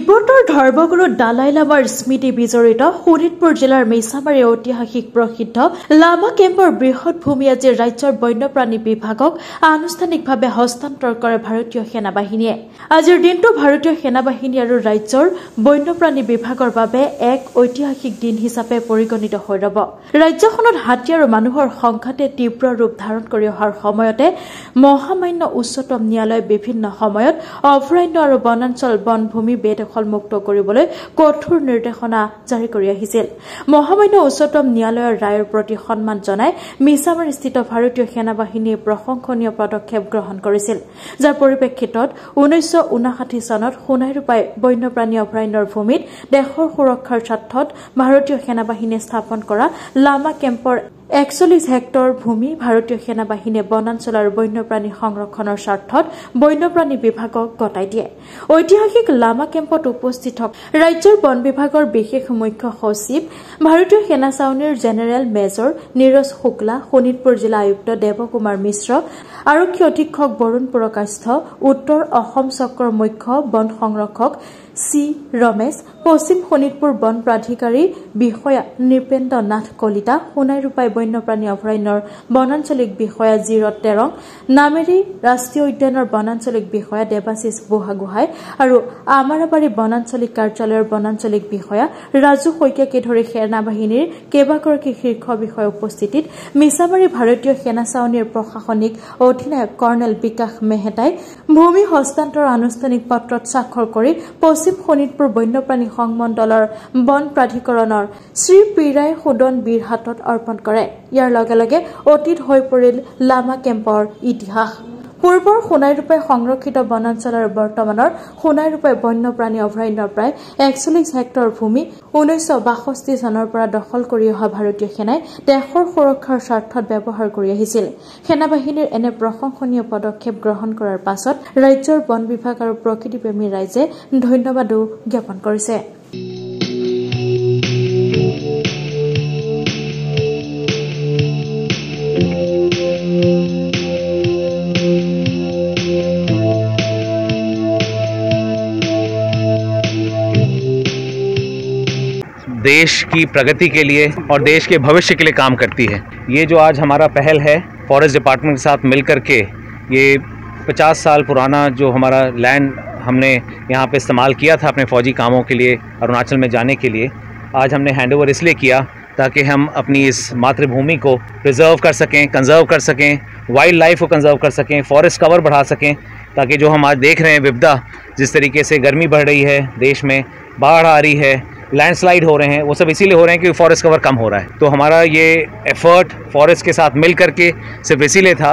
তিব্বতৰ ধৰ্মগুৰু দালাই লামাৰ স্মৃতি বিজড়িত শোণিতপুৰ জিলাৰ মিছামাৰী ঐতিহাসিক প্ৰসিদ্ধ লামা কেম্পৰ বৃহৎ ভূমি আজি ৰাজ্যৰ বন্যপ্ৰাণী বিভাগক আনুষ্ঠানিকভাৱে হস্তান্তৰ কৰে ভাৰতীয় সেনাবাহিনীয়ে। আজিৰ দিনটো ভাৰতীয় সেনাবাহিনী আৰু ৰাজ্যৰ বন্যপ্ৰাণী বিভাগৰ বাবে এক ঐতিহাসিক দিন হিচাপে পৰিগণিত হৈ ৰব। ৰাজ্যখনত হাতী আৰু মানুহৰ সংঘাতে তীব্ৰ ৰূপ ধাৰণ কৰি অহাৰ সময়তে মহামান্য উচ্চতম ন্যায়ালয়ে বিভিন্ন সময়ত অভয়াৰণ্য আৰু বনাঞ্চল বনভূমি বেদখলমুক্ত কৰিবলৈ কঠোৰ নিৰ্দেশনা জাৰি কৰি আহিছিল। মহামান্য উচ্চতম ন্যায়ালয়ৰ ৰায়ৰ প্ৰতি সন্মান জনাই মিছামাৰীস্থিত ভাৰতীয় সেনাবাহিনীয়ে প্ৰশংসনীয় পদক্ষেপ গ্ৰহণ কৰিছিল, যাৰ পৰিপ্ৰেক্ষিতত 1959 চনত সোণাইৰূপাই বন্যপ্ৰাণী অভয়াৰণ্যৰ ভূমিত দেশৰ সুৰক্ষাৰ স্বাৰ্থত ভাৰতীয় সেনাবাহিনীয়ে স্থাপন কৰা লামা কেম্পৰ 41 হেক্টৰ ভূমি ভাৰতীয় সেনাবাহিনীয়ে বনাঞ্চল আৰু বন্যপ্ৰাণী সংৰক্ষণৰ স্বাৰ্থত বন্যপ্ৰাণী বিভাগক গতাই দিয়ে। ঐতিহাসিক লামা কেম্পত উপস্থিত থকা ৰাজ্যৰ বন বিভাগৰ বিশেষ মুখ্য সচিব ভাৰতীয় সেনা ছাউনীৰ জেনেৰেল মেজৰ নীৰজ শুক্লা, শোণিতপুৰ জিলা আয়ুক্ত দেৱকুমাৰ মিশ্ৰ, আৰক্ষী অধীক্ষক বৰুণ পুৰকাষ্ঠ, উত্তৰ অসম চক্ৰৰ মুখ্য বন সংৰক্ষক চি ৰমেশ, পশ্চিম শোণিতপুৰ বন প্ৰাধিকাৰী বিষয়া নৃপেন্দ্ৰ নাথ কলিতা, সোণাইৰূপাই বন্যপ্ৰাণী অভয়াৰণ্যৰ বনাঞ্চলিক বিষয়া জিৰত তেৰং, নামেৰী ৰাষ্ট্ৰীয় উদ্যানৰ বনাঞ্চলিক বিষয়া দেৱাশিষ বুঢ়াগোহাঁই আৰু আমাৰাবাৰী বনাঞ্চলিক কাৰ্যালয়ৰ বনাঞ্চলিক বিষয়া ৰাজু শইকীয়াকে ধৰি সেনাবাহিনীৰ কেইবাগৰাকী শীৰ্ষ বিষয়া উপস্থিতিত মিছামাৰী ভাৰতীয় সেনা ছাউনীৰ প্ৰশাসনিক অধিনায়ক কৰ্ণেল বিকাশ মেহতাই ভূমি হস্তান্তৰ আনুষ্ঠানিক পত্ৰত স্বাক্ষৰ কৰি পশ্চিম শোণিতপুৰ বন্যপ্ৰাণী সংমণ্ডলৰ বন প্ৰাধিকৰণৰ শ্ৰী পিৰাই সুদন বীৰ হাতত অৰ্পণ কৰে। ইয়াৰ লগে লগে অতীত হৈ পৰিল লামা কেম্পৰ ইতিহাস। পূৰ্বৰ সোণাইৰূপাই সংৰক্ষিত বনাঞ্চল আৰু বৰ্তমানৰ সোণাইৰূপাই বন্যপ্ৰাণী অভয়াৰণ্যৰ প্ৰায় 41 হেক্টৰ ভূমি 1962 চনৰ পৰা দখল কৰি অহা ভাৰতীয় সেনাই দেশৰ সুৰক্ষাৰ স্বাৰ্থত ব্যৱহাৰ কৰি আহিছিল। সেনাবাহিনীৰ এনে প্ৰশংসনীয় পদক্ষেপ গ্ৰহণ কৰাৰ পাছত ৰাজ্যৰ বন বিভাগ আৰু প্ৰকৃতিপ্ৰেমী ৰাইজে ধন্যবাদো জ্ঞাপন কৰিছে। देश की प्रगति के लिए और देश के भविष्य के लिए काम करती है। ये जो आज हमारा पहल है फॉरेस्ट डिपार्टमेंट के साथ मिल करके, ये 50 साल पुराना जो हमारा लैंड हमने यहाँ पे इस्तेमाल किया था अपने फ़ौजी कामों के लिए अरुणाचल में जाने के लिए, आज हमने हैंडओवर इसलिए किया ताकि हम अपनी इस मातृभूमि को प्रिजर्व कर सकें, कंजर्व कर सकें, वाइल्ड लाइफ को कंजर्व कर सकें, फॉरेस्ट कवर बढ़ा सकें, ताकि जो हम आज देख रहे हैं विपदा, जिस तरीके से गर्मी बढ़ रही है देश में, बाढ़ आ रही है, लैंडस्लाइड हो रहे हैं, वो सब इसीलिए हो रहे हैं कि फॉरेस्ट कवर कम हो रहा है। तो हमारा ये एफर्ट फॉरेस्ट के साथ मिल करके सिर्फ इसीलिए था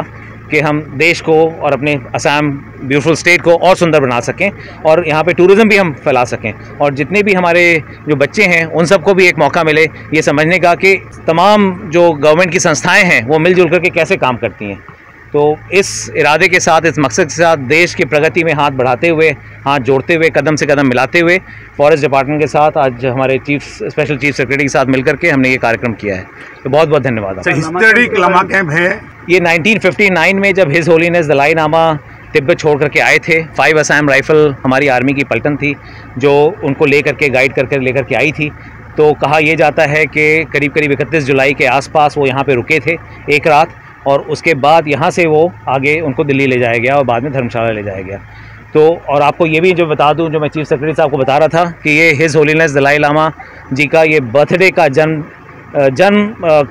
कि हम देश को और अपने असम ब्यूटीफुल स्टेट को और सुंदर बना सकें और यहाँ पे टूरिज़्म भी हम फैला सकें, और जितने भी हमारे जो बच्चे हैं उन सबको भी एक मौका मिले ये समझने का कि तमाम जो गवर्नमेंट की संस्थाएं हैं वो मिलजुल करके कैसे काम करती हैं। तो इस इरादे के साथ, इस मकसद के साथ देश की प्रगति में हाथ बढ़ाते हुए, हाथ जोड़ते हुए, कदम से कदम मिलाते हुए फॉरेस्ट डिपार्टमेंट के साथ आज हमारे स्पेशल चीफ सेक्रेटरी के साथ मिलकर के हमने ये कार्यक्रम किया है। तो बहुत बहुत धन्यवाद। हिस्टोरिक लामा कैंप है ये 1959 में जब हिज होलीनेस दलाई लामा तिब्बत छोड़ करके आए थे। 5 असम राइफल हमारी आर्मी की पलटन थी जो उनको ले करके गाइड करके लेकर के आई थी। तो कहा यह जाता है कि करीब करीब 31 जुलाई के आसपास वो यहाँ पे रुके थे एक रात, और उसके बाद यहाँ से वो आगे उनको दिल्ली ले जाया गया और बाद में धर्मशाला ले जाया गया। तो और आपको ये भी जो बता दूं, जो मैं चीफ सेक्रेटरी साहब को बता रहा था कि ये हिज होलीनेस दलाई लामा जी का ये बर्थडे का जन्म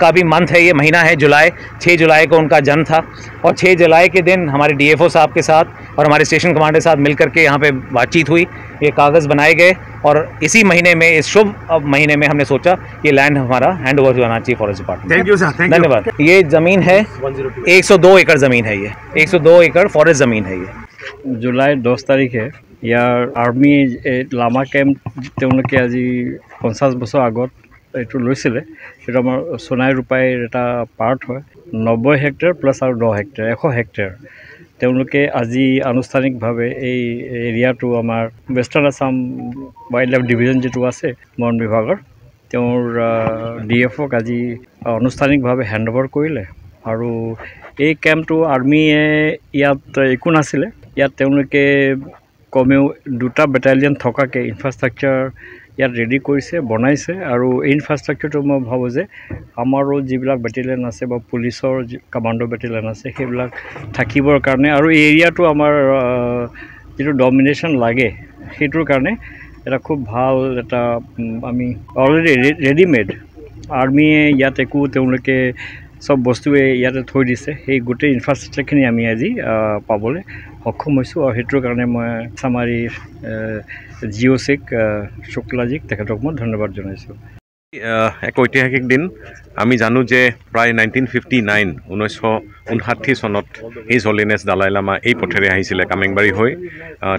का भी मंथ है, ये महीना है जुलाई। 6 जुलाई को उनका जन्म था और 6 जुलाई के दिन हमारे डीएफओ साहब के साथ और हमारे स्टेशन कमांडर के साथ मिल करके यहाँ पे बातचीत हुई, ये कागज़ बनाए गए और इसी महीने में, इस शुभ महीने में हमने सोचा ये लैंड हमारा हैंड ओवर होना चाहिए forest department. Thank you sir, धन्यवाद। ये ज़मीन है 102 एकड़ ज़मीन है, ये 102 एकड़ फॉरेस्ट ज़मीन है। ये जुलाई 10 तारिखे यार आर्मी लामा केम्प তেওঁলোকে আজি 50 বছৰ আগত এইটো লৈছিলে। সেইটো আমাৰ সোণাইৰূপাইৰ এটা পাৰ্ট হয়। 90 হেক্টৰ প্লাছ আৰু 10 হেক্টৰ 100 হেক্টৰ তেওঁলোকে আজি আনুষ্ঠানিকভাৱে এই এৰিয়াটো আমাৰ western Assam wild life division যিটো আছে বন বিভাগৰ, তেওঁৰ ডিএফঅ'ক আজি আনুষ্ঠানিকভাৱে হেণ্ড অভাৰ কৰিলে। আৰু এই কেম্পটো আৰ্মিয়ে ইয়াত একো নাছিলে, ইয়াত তেওঁলোকে কমেও 2টা বেটালিয়ন থকাকৈ ইনফ্ৰাষ্ট্ৰাকচাৰ ইয়াত ৰেডি কৰিছে বনাইছে আৰু এই ইনফ্ৰাষ্ট্ৰাকচাৰটো মই ভাবোঁ যে আমাৰো যিবিলাক বেটেলিয়ন আছে বা পুলিচৰ কামাণ্ডো বেটেলিয়ন আছে সেইবিলাক থাকিবৰ কাৰণে আৰু এই এৰিয়াটো আমাৰ যিটো ডমিনেশ্যন লাগে সেইটোৰ কাৰণে এটা খুব ভাল এটা আমি অলৰেডি ৰেডিমেড আৰ্মিয়ে ইয়াত একো তেওঁলোকে সব বস্তুৱে ইয়াতে থৈ দিছে সেই গোটেই ইনফ্ৰাষ্ট্ৰাকচাৰখিনি আমি আজি পাবলৈ সক্ষম হৈছোঁ আৰু সেইটোৰ কাৰণে মই চামাৰীৰ জিঅ'চিক শুক্লাজীক তেখেতক মই ধন্যবাদ জনাইছোঁ। এক ঐতিহাসিক দিন আমি জানো যে প্ৰায় 1959 চনত হিজ হলিনেছ দালাই লামা এই পথেৰে আহিছিলে কামেংবাৰী হৈ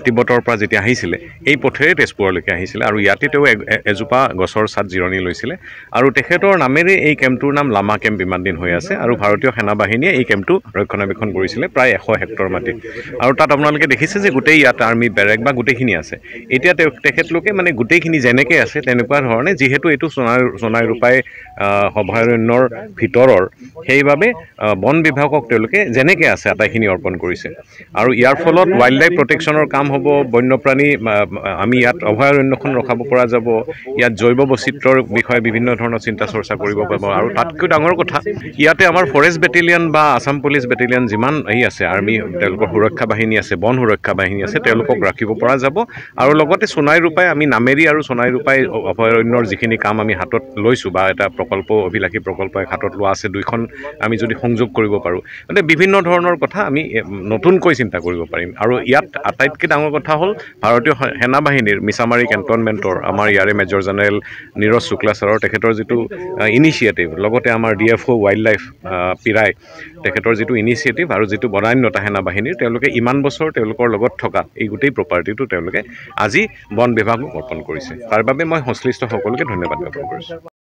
তিব্বতৰ পৰা যেতিয়া আহিছিলে এই পথেৰে তেজপুৰলৈকে আহিছিলে আৰু ইয়াতে তেওঁ এজোপা গছৰ ছাট জিৰণি লৈছিলে আৰু তেখেতৰ নামেৰে এই কেম্পটোৰ নাম লামা কেম্প ইমান দিন হৈ আছে আৰু ভাৰতীয় সেনাবাহিনীয়ে এই কেম্পটো ৰক্ষণাবেক্ষণ কৰিছিলে প্ৰায় 100 হেক্টৰ মাটিত আৰু তাত আপোনালোকে দেখিছে যে গোটেই ইয়াত আৰ্মি বেৰেক বা গোটেইখিনি আছে এতিয়া তেখেতলোকে মানে গোটেইখিনি যেনেকৈ আছে তেনেকুৱা ধৰণে যিহেতু এইটো সোণাই ৰূপাই অভয়াৰণ্যৰ ভিতৰৰ সেইবাবে বন বিভাগক তেওঁলোকে যেনেকৈ আছে আটাইখিনি অৰ্পণ কৰিছে আৰু ইয়াৰ ফলত ৱাইল্ড লাইফ প্ৰটেকশ্যনৰ কাম হ'ব বন্যপ্ৰাণী আমি ইয়াত অভয়াৰণ্যখন ৰখাব পৰা যাব ইয়াত জৈৱ বৈচিত্ৰ্যৰ বিষয়ে বিভিন্ন ধৰণৰ চিন্তা চৰ্চা কৰিব পাৰিব আৰু তাতকৈ ডাঙৰ কথা ইয়াতে আমাৰ ফৰেষ্ট বেটেলিয়ন বা আছাম পুলিচ বেটেলিয়ন যিমান আছে আৰ্মি তেওঁলোকৰ সুৰক্ষা বাহিনী আছে বন সুৰক্ষা বাহিনী আছে তেওঁলোকক ৰাখিব পৰা যাব আৰু লগতে সোণাই ৰূপাই আমি নামেৰি আৰু সোণাই ৰূপাই অভয়াৰণ্যৰ যিখিনি কাম আমি হাতত লৈছোঁ বা এটা প্ৰকল্প অভিলাষী প্ৰকল্প হাতত লোৱা আছে দুইখন আমি যদি সংযোগ কৰিব পাৰোঁ মানে বিভিন্ন ধৰণৰ কথা আমি নতুনকৈ চিন্তা কৰিব পাৰিম আৰু ইয়াত আটাইতকৈ ডাঙৰ কথা হ'ল ভাৰতীয় সেনাবাহিনীৰ মিছামাৰী কেণ্টনমেণ্টৰ আমাৰ ইয়াৰে মেজৰ জেনেৰেল নীৰজ শুক্লা ছাৰৰ তেখেতৰ যিটো ইনিচিয়েটিভ লগতে আমাৰ DFO ৱাইল্ড লাইফ পিৰাই তেখেতৰ যিটো ইনিচিয়েটিভ আৰু যিটো বনান্যতা সেনাবাহিনীৰ তেওঁলোকে ইমান বছৰ তেওঁলোকৰ লগত থকা এই গোটেই প্ৰপাৰ্টিটো তেওঁলোকে আজি বন বিভাগক অৰ্পণ কৰিছে তাৰ বাবে মই সংশ্লিষ্ট সকলোকে ধন্যবাদ জ্ঞাপন কৰিছোঁ।